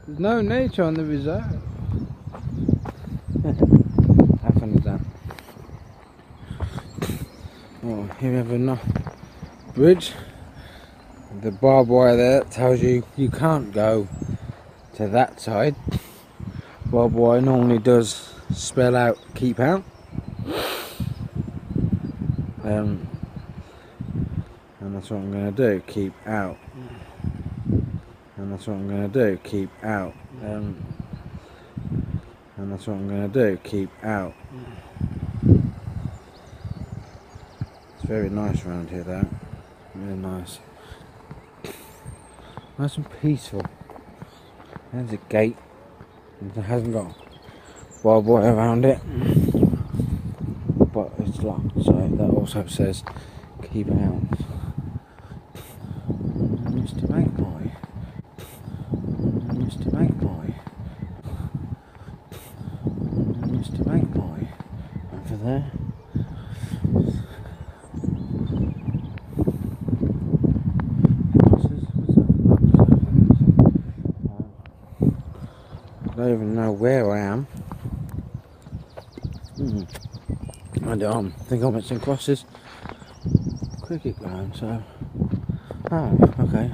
There's no nature on the reserve. How fun is that? Oh, here we have a bridge. The barbed wire there tells you you can't go to that side. Barbed wire normally does spell out keep out. And that's what I'm going to do, keep out. And that's what I'm going to do, keep out. And that's what I'm going to do, keep out. It's very nice around here though, really nice. Nice and peaceful. There's a gate, it hasn't got barbed wire around it, but it's locked, so that also says keep out. Mr. Magpie. Mr. Magpie. Mr. Magpie. Over there. I don't even know where I am. I think I'm at St. Cross's cricket ground, so... Oh, okay.